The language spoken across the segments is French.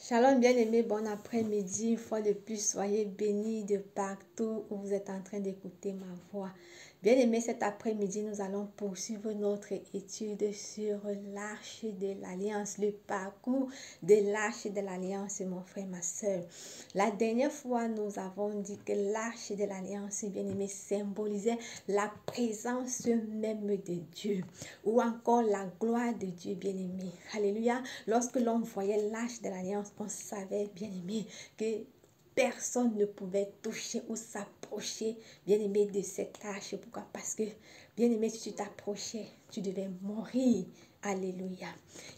Shalom bien-aimés, bon après-midi. Une fois de plus, soyez bénis de partout où vous êtes en train d'écouter ma voix. Bien-aimés, cet après-midi, nous allons poursuivre notre étude sur l'arche de l'Alliance, le parcours de l'arche de l'Alliance, mon frère, ma soeur. La dernière fois, nous avons dit que l'arche de l'Alliance, bien-aimés, symbolisait la présence même de Dieu ou encore la gloire de Dieu, bien-aimé. Alléluia. Lorsque l'on voyait l'arche de l'Alliance, on savait, bien-aimé, que personne ne pouvait toucher ou s'approcher, bien-aimé, de cette arche. Pourquoi? Parce que, bien-aimé, si tu t'approchais, tu devais mourir. Alléluia.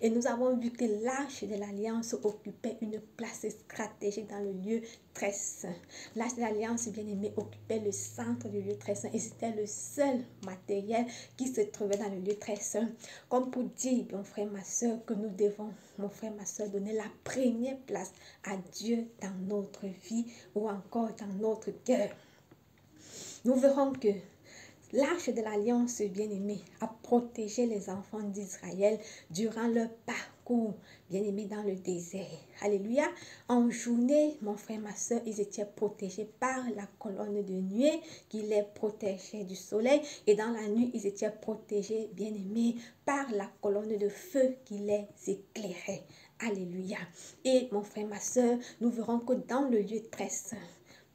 Et nous avons vu que l'arche de l'Alliance occupait une place stratégique dans le lieu très saint. L'arche de l'Alliance, bien-aimé, occupait le centre du lieu très saint et c'était le seul matériel qui se trouvait dans le lieu très saint. Comme pour dire, mon frère, ma soeur, que nous devons, mon frère, ma soeur, donner la première place à Dieu dans notre vie ou encore dans notre cœur. Nous verrons que l'arche de l'Alliance, bien-aimé, a protégé les enfants d'Israël durant leur parcours, bien-aimé, dans le désert. Alléluia. En journée, mon frère, ma soeur, ils étaient protégés par la colonne de nuée qui les protégeait du soleil. Et dans la nuit, ils étaient protégés, bien-aimés, par la colonne de feu qui les éclairait. Alléluia. Et mon frère, ma soeur, nous verrons que dans le lieu très saint,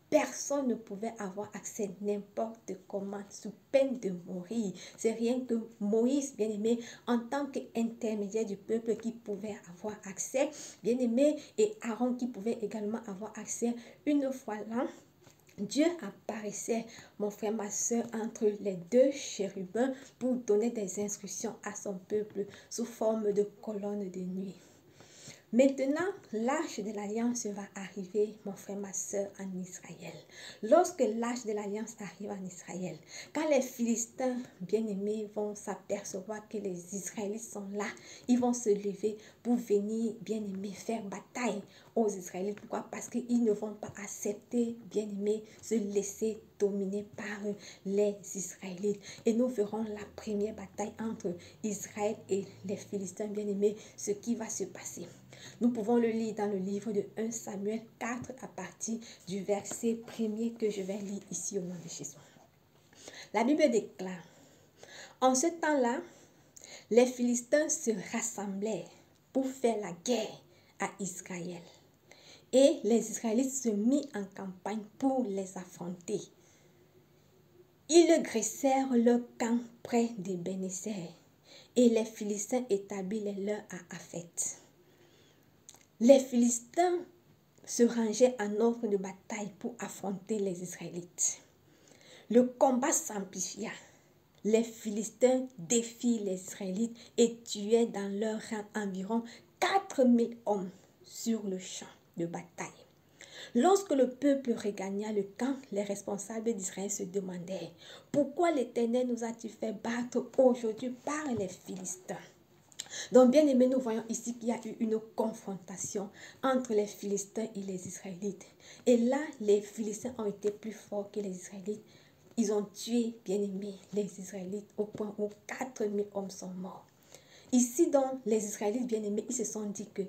personne ne pouvait avoir accès n'importe comment, sous peine de mourir. C'est rien que Moïse, bien-aimé, en tant qu'intermédiaire du peuple qui pouvait avoir accès, bien-aimé, et Aaron qui pouvait également avoir accès. Une fois là, Dieu apparaissait, mon frère, ma soeur, entre les deux chérubins pour donner des instructions à son peuple sous forme de colonne de nuit. Maintenant, l'arche de l'Alliance va arriver, mon frère, ma soeur, en Israël. Lorsque l'arche de l'Alliance arrive en Israël, quand les Philistins bien-aimés vont s'apercevoir que les Israélites sont là, ils vont se lever pour venir, bien-aimés, faire bataille aux Israélites. Pourquoi? Parce qu'ils ne vont pas accepter, bien-aimés, se laisser dominer par les Israélites. Et nous verrons la première bataille entre Israël et les Philistins, bien-aimés, ce qui va se passer. Nous pouvons le lire dans le livre de 1 Samuel 4 à partir du verset 1er que je vais lire ici au nom de Jésus. La Bible déclare, en ce temps-là, les Philistins se rassemblèrent pour faire la guerre à Israël. Et les Israélites se mirent en campagne pour les affronter. Ils dressèrent leur camp près de Bénézer et les Philistins établirent leur à Apheth. Les Philistins se rangeaient en ordre de bataille pour affronter les Israélites. Le combat s'amplifia. Les Philistins défient les Israélites et tuaient dans leur rang environ 4000 hommes sur le champ de bataille. Lorsque le peuple regagna le camp, les responsables d'Israël se demandèrent « Pourquoi l'Éternel nous a-t-il fait battre aujourd'hui par les Philistins ?» Donc, bien aimé, nous voyons ici qu'il y a eu une confrontation entre les Philistins et les Israélites. Et là, les Philistins ont été plus forts que les Israélites. Ils ont tué, bien aimé, les Israélites au point où 4000 hommes sont morts. Ici, donc, les Israélites, bien aimés, ils se sont dit que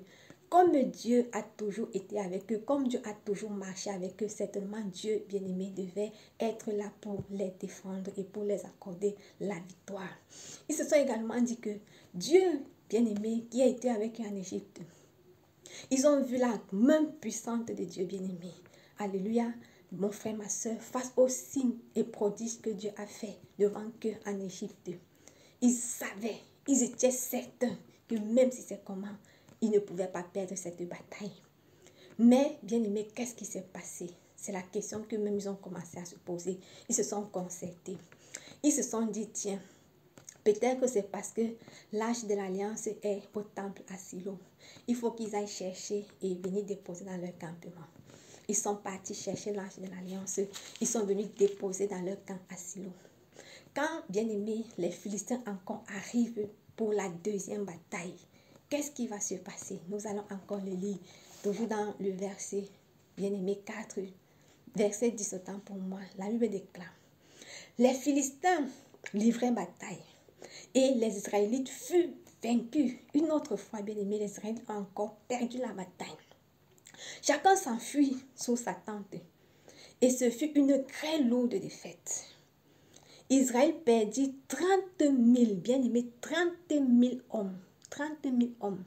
comme Dieu a toujours été avec eux, comme Dieu a toujours marché avec eux, certainement Dieu, bien aimé, devait être là pour les défendre et pour les accorder la victoire. Ils se sont également dit que Dieu, bien-aimé, qui a été avec eux en Égypte, ils ont vu la main puissante de Dieu, bien-aimé. Alléluia, mon frère, ma soeur, face aux signes et prodiges que Dieu a fait devant eux en Égypte. Ils savaient, ils étaient certains que même si c'est comment, ils ne pouvaient pas perdre cette bataille. Mais, bien-aimé, qu'est-ce qui s'est passé? C'est la question que même ils ont commencé à se poser. Ils se sont concertés. Ils se sont dit, tiens, peut-être que c'est parce que l'arche de l'Alliance est au temple à Silo. Il faut qu'ils aillent chercher et venir déposer dans leur campement. Ils sont partis chercher l'arche de l'Alliance. Ils sont venus déposer dans leur camp à Silo. Quand, bien aimé, les Philistins encore arrivent pour la deuxième bataille, qu'est-ce qui va se passer? Nous allons encore le lire, toujours dans le verset, bien aimé 4, verset 10 autant pour moi. La Bible déclare, les Philistins livraient bataille. Et les Israélites furent vaincus. Une autre fois, bien aimé, les Israélites ont encore perdu la bataille. Chacun s'enfuit sous sa tente. Et ce fut une très lourde défaite. Israël perdit 30 000, bien aimé, 30 000 hommes. 30 000 hommes.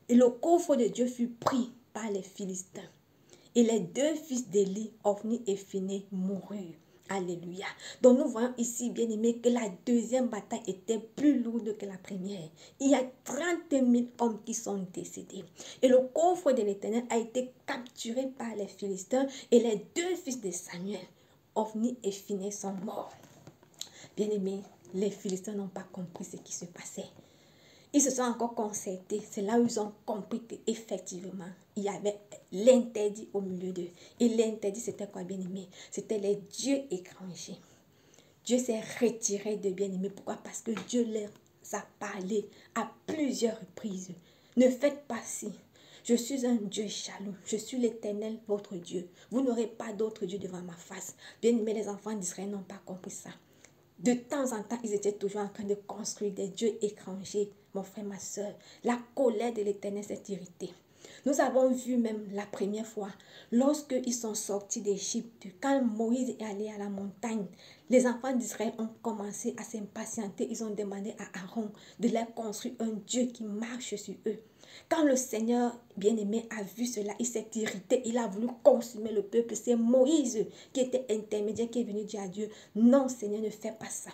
Et le coffre de Dieu fut pris par les Philistins. Et les deux fils d'Élie, Ophni et Phiné, moururent. Alléluia. Donc nous voyons ici, bien aimé, que la deuxième bataille était plus lourde que la première. Il y a 30 000 hommes qui sont décédés. Et le coffre de l'Éternel a été capturé par les Philistins. Et les deux fils de Samuel, Ophni et Phiné, sont morts. Bien aimé, les Philistins n'ont pas compris ce qui se passait. Ils se sont encore concertés. C'est là où ils ont compris qu'effectivement, il y avait l'interdit au milieu d'eux. Et l'interdit, c'était quoi, bien-aimé? C'était les dieux étrangers. Dieu s'est retiré de bien-aimés. Pourquoi? Parce que Dieu leur a parlé à plusieurs reprises. Ne faites pas ci. Je suis un Dieu jaloux. Je suis l'Éternel, votre Dieu. Vous n'aurez pas d'autre Dieu devant ma face. Bien-aimés, les enfants d'Israël n'ont pas compris ça. De temps en temps, ils étaient toujours en train de construire des dieux étrangers. Mon frère, ma soeur, la colère de l'Éternel s'est irritée. Nous avons vu même la première fois, lorsqu'ils sont sortis d'Égypte, quand Moïse est allé à la montagne, les enfants d'Israël ont commencé à s'impatienter. Ils ont demandé à Aaron de leur construire un Dieu qui marche sur eux. Quand le Seigneur bien-aimé a vu cela, il s'est irrité, il a voulu consumer le peuple. C'est Moïse qui était intermédiaire, qui est venu dire à Dieu, non Seigneur, ne fais pas ça.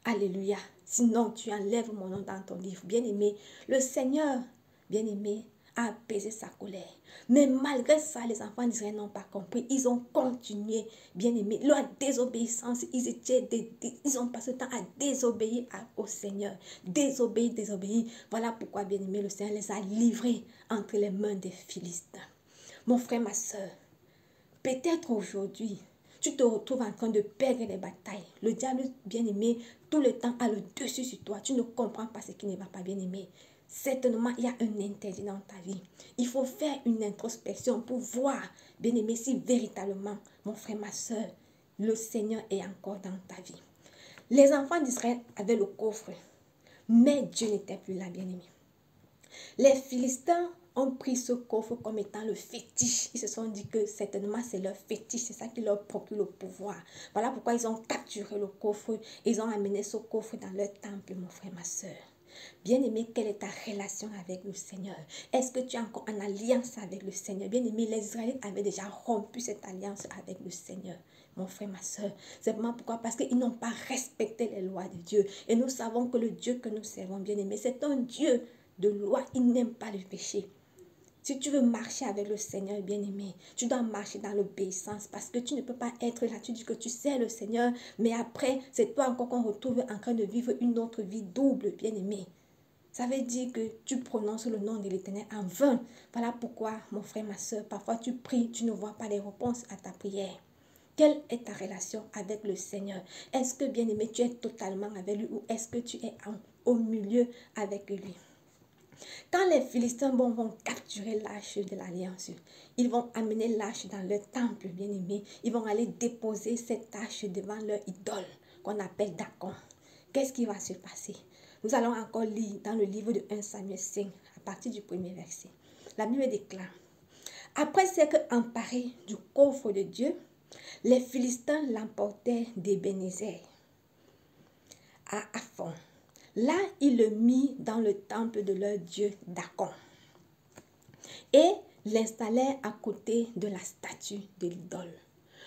Alléluia. Sinon, tu enlèves mon nom dans ton livre. Bien-aimé, le Seigneur, bien-aimé, a apaisé sa colère. Mais malgré ça, les enfants d'Israël n'ont pas compris. Ils ont continué, bien-aimé. Leur désobéissance, ils ont passé le temps à désobéir au Seigneur. Désobéir. Voilà pourquoi, bien-aimé, le Seigneur les a livrés entre les mains des Philistins. Mon frère, ma soeur, peut-être aujourd'hui, tu te retrouves en train de perdre les batailles. Le diable, bien-aimé, tout le temps a le dessus sur toi. Tu ne comprends pas ce qui ne va pas, bien-aimé. Certainement, il y a un interdit dans ta vie. Il faut faire une introspection pour voir, bien-aimé, si véritablement, mon frère, ma soeur, le Seigneur est encore dans ta vie. Les enfants d'Israël avaient le coffre, mais Dieu n'était plus là, bien-aimé. Les Philistins ont pris ce coffre comme étant le fétiche. Ils se sont dit que certainement c'est leur fétiche, c'est ça qui leur procure le pouvoir. Voilà pourquoi ils ont capturé le coffre, ils ont amené ce coffre dans leur temple, mon frère, ma soeur. Bien-aimé, quelle est ta relation avec le Seigneur? Est-ce que tu es encore en alliance avec le Seigneur? Bien-aimé, les Israélites avaient déjà rompu cette alliance avec le Seigneur. Mon frère, ma soeur, c'est vraiment pourquoi? Parce qu'ils n'ont pas respecté les lois de Dieu. Et nous savons que le Dieu que nous servons, bien-aimé, c'est un Dieu de loi. Il n'aime pas le péché. Si tu veux marcher avec le Seigneur bien-aimé, tu dois marcher dans l'obéissance parce que tu ne peux pas être là, tu dis que tu sais le Seigneur, mais après, c'est toi encore qu'on retrouve en train de vivre une autre vie double, bien-aimé. Ça veut dire que tu prononces le nom de l'Éternel en vain. Voilà pourquoi, mon frère, ma soeur, parfois tu pries, tu ne vois pas les réponses à ta prière. Quelle est ta relation avec le Seigneur? Est-ce que, bien-aimé, tu es totalement avec lui ou est-ce que tu es au milieu avec lui? Quand les Philistins vont capturer l'arche de l'alliance, ils vont amener l'arche dans leur temple, bien-aimé. Ils vont aller déposer cette arche devant leur idole, qu'on appelle Dagon. Qu'est-ce qui va se passer? Nous allons encore lire dans le livre de 1 Samuel 5, à partir du premier verset. La Bible déclare, « Après s'être emparés du coffre de Dieu, les Philistins l'emportèrent d'Ébenezer à Aphon. Là, ils le mirent dans le temple de leur dieu Dagon et l'installèrent à côté de la statue de l'idole.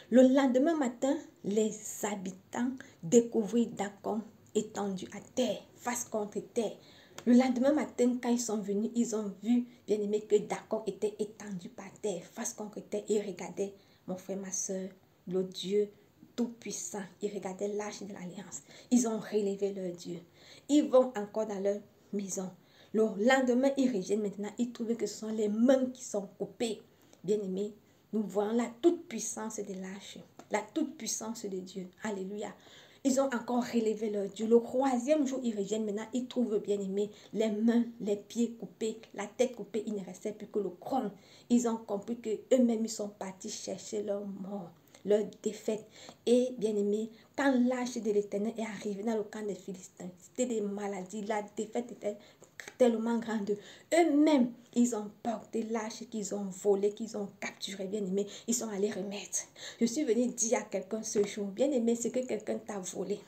Le lendemain matin, les habitants découvrirent Dagon étendu à terre, face contre terre. Le lendemain matin, quand ils sont venus, ils ont vu, bien aimé, que Dagon était étendu par terre, face contre terre, et regardaient, mon frère, ma soeur, le Dieu tout-puissant. Ils regardaient l'arche de l'alliance. Ils ont relevé leur Dieu. Ils vont encore dans leur maison. Le lendemain, ils reviennent maintenant. Ils trouvent que ce sont les mains qui sont coupées. Bien-aimés, nous voyons la toute-puissance de l'arche. La toute-puissance de Dieu. Alléluia. Ils ont encore relevé leur Dieu. Le troisième jour, ils reviennent maintenant. Ils trouvent, bien-aimés, les mains, les pieds coupés, la tête coupée. Il ne restait plus que le crâne. Ils ont compris qu'eux-mêmes, ils sont partis chercher leur mort. leur défaite. Et bien aimé, quand l'âge de l'Éternel est arrivé dans le camp des Philistins, c'était des maladies, la défaite était tellement grande. Eux-mêmes, ils ont porté l'âge qu'ils ont volé, qu'ils ont capturé, bien aimé. Ils sont allés remettre. Je suis venue dire à quelqu'un ce jour, bien aimé, c'est que quelqu'un t'a volé.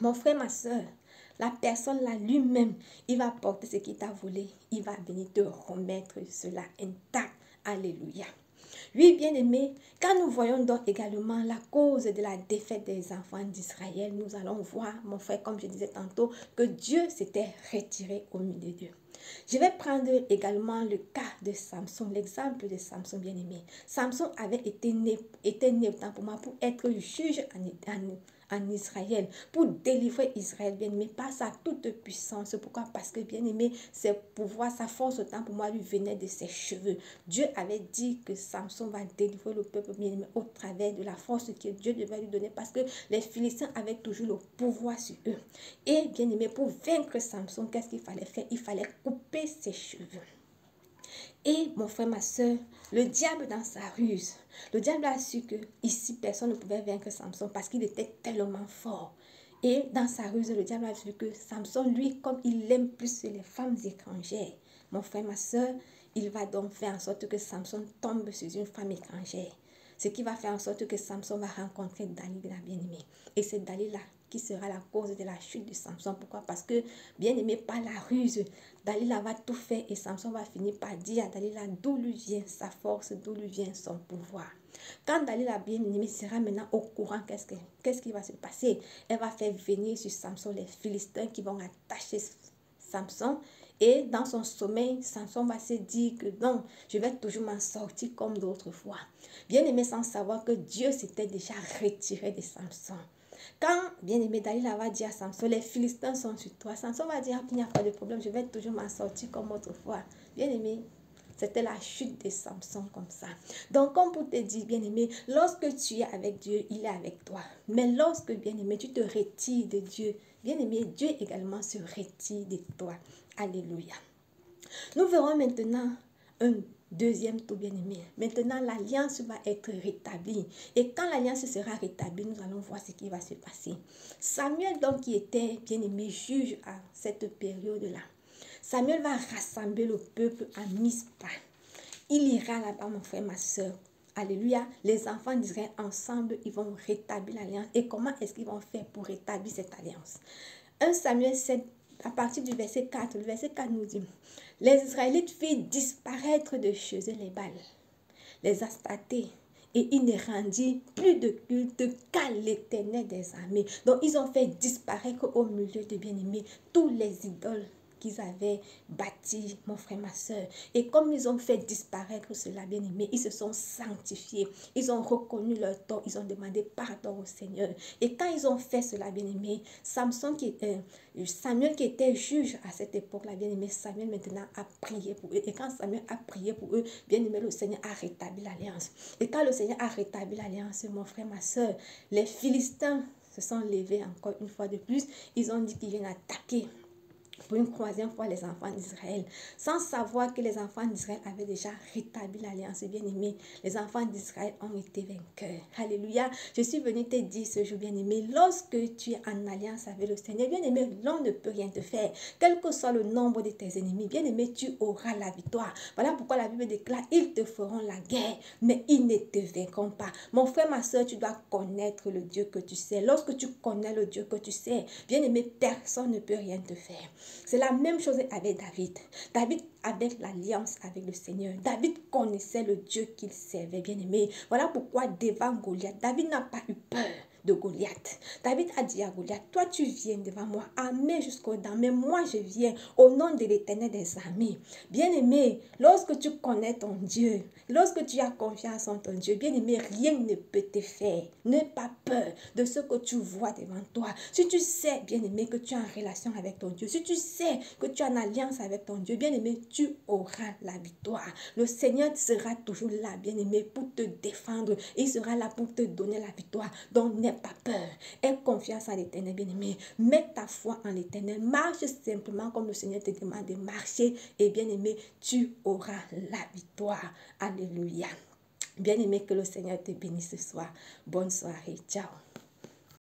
Mon frère, ma soeur, la personne là lui-même, il va porter ce qu'il t'a volé. Il va venir te remettre cela intact. Alléluia. Oui, bien-aimé, quand nous voyons donc également la cause de la défaite des enfants d'Israël, nous allons voir, mon frère, comme je disais tantôt, que Dieu s'était retiré au milieu d'eux. Je vais prendre également le cas de Samson, l'exemple de Samson bien-aimé. Samson avait été né autant pour moi pour être juge en Israël, pour délivrer Israël, bien-aimé, par sa toute puissance. Pourquoi? Parce que, bien-aimé, ses pouvoirs, sa force autant pour moi lui venait de ses cheveux. Dieu avait dit que Samson va délivrer le peuple, bien-aimé, au travers de la force que Dieu devait lui donner, parce que les Philistins avaient toujours le pouvoir sur eux. Et, bien-aimé, pour vaincre Samson, qu'est-ce qu'il fallait faire? Il fallait couper ses cheveux. Et mon frère, ma soeur, le diable dans sa ruse, le diable a su que ici personne ne pouvait vaincre Samson parce qu'il était tellement fort. Et dans sa ruse, le diable a su que Samson, lui, comme il aime plus les femmes étrangères, mon frère, ma soeur, il va donc faire en sorte que Samson tombe sur une femme étrangère. Ce qui va faire en sorte que Samson va rencontrer Dalila, bien-aimée. Et c'est Dalila qui sera la cause de la chute de Samson. Pourquoi? Parce que, bien-aimé, par la ruse, Dalila va tout faire et Samson va finir par dire à Dalila d'où lui vient sa force, d'où lui vient son pouvoir. Quand Dalila, bien-aimée, sera maintenant au courant, qu'est-ce qui va se passer? Elle va faire venir sur Samson les Philistins qui vont attacher Samson. Et dans son sommeil, Samson va se dire que non, je vais toujours m'en sortir comme d'autres fois. Bien aimé, sans savoir que Dieu s'était déjà retiré de Samson. Quand, bien aimé, Dalila va dire à Samson, les Philistins sont sur toi, Samson va dire qu'il n'y a pas de problème, je vais toujours m'en sortir comme autrefois. Bien aimé, c'était la chute de Samson comme ça. Donc, comme pour te dire, bien-aimé, lorsque tu es avec Dieu, il est avec toi. Mais lorsque, bien-aimé, tu te retires de Dieu, bien-aimé, Dieu également se retire de toi. Alléluia. Nous verrons maintenant un deuxième tour, bien-aimé. Maintenant, l'alliance va être rétablie. Et quand l'alliance sera rétablie, nous allons voir ce qui va se passer. Samuel, donc, qui était, bien-aimé, juge à cette période-là, Samuel va rassembler le peuple à Mispa. Il ira là-bas, mon frère, ma soeur. Alléluia. Les enfants d'Israël ensemble, ils vont rétablir l'alliance. Et comment est-ce qu'ils vont faire pour rétablir cette alliance? 1 Samuel 7, à partir du verset 4, le verset 4 nous dit, les Israélites firent disparaître de chez eux les Baals, les Astartés, et ils ne rendirent plus de culte qu'à l'Éternel des armées. Donc, ils ont fait disparaître au milieu de bien-aimés tous les idoles qu'ils avaient bâti, mon frère, ma soeur. Et comme ils ont fait disparaître cela, bien aimé, ils se sont sanctifiés. Ils ont reconnu leur tort. Ils ont demandé pardon au Seigneur. Et quand ils ont fait cela, bien aimé, Samuel qui était juge à cette époque-là, bien aimé, Samuel maintenant a prié pour eux. Et quand Samuel a prié pour eux, bien aimé, le Seigneur a rétabli l'alliance. Et quand le Seigneur a rétabli l'alliance, mon frère, ma soeur, les Philistins se sont levés encore une fois de plus. Ils ont dit qu'ils viennent attaquer pour une troisième fois les enfants d'Israël, sans savoir que les enfants d'Israël avaient déjà rétabli l'alliance. Bien-aimé, les enfants d'Israël ont été vainqueurs. Alléluia. Je suis venue te dire ce jour, bien-aimé, lorsque tu es en alliance avec le Seigneur, bien-aimé, l'homme ne peut rien te faire. Quel que soit le nombre de tes ennemis, bien-aimé, tu auras la victoire. Voilà pourquoi la Bible déclare, ils te feront la guerre, mais ils ne te vaincront pas. Mon frère, ma soeur, tu dois connaître le Dieu que tu sais. Lorsque tu connais le Dieu que tu sais, bien-aimé, personne ne peut rien te faire. C'est la même chose avec David. David avait l'alliance avec le Seigneur. David connaissait le Dieu qu'il servait, bien aimé. Voilà pourquoi devant Goliath, David n'a pas eu peur de Goliath. David a dit à Goliath, toi tu viens devant moi, armé jusqu'aux dents, mais moi je viens au nom de l'Éternel des armées. Bien aimé, lorsque tu connais ton Dieu, lorsque tu as confiance en ton Dieu, bien aimé, rien ne peut te faire. N'aie pas peur de ce que tu vois devant toi. Si tu sais, bien aimé, que tu es en relation avec ton Dieu, si tu sais que tu es en alliance avec ton Dieu, bien aimé, tu auras la victoire. Le Seigneur sera toujours là, bien aimé, pour te défendre. Il sera là pour te donner la victoire. Donc, n'aie pas peur. Aie confiance en l'Éternel, bien aimé. Mets ta foi en l'Éternel. Marche simplement comme le Seigneur te demande de marcher. Et bien aimé, tu auras la victoire. Alléluia. Bien-aimé, que le Seigneur te bénisse ce soir. Bonne soirée. Ciao.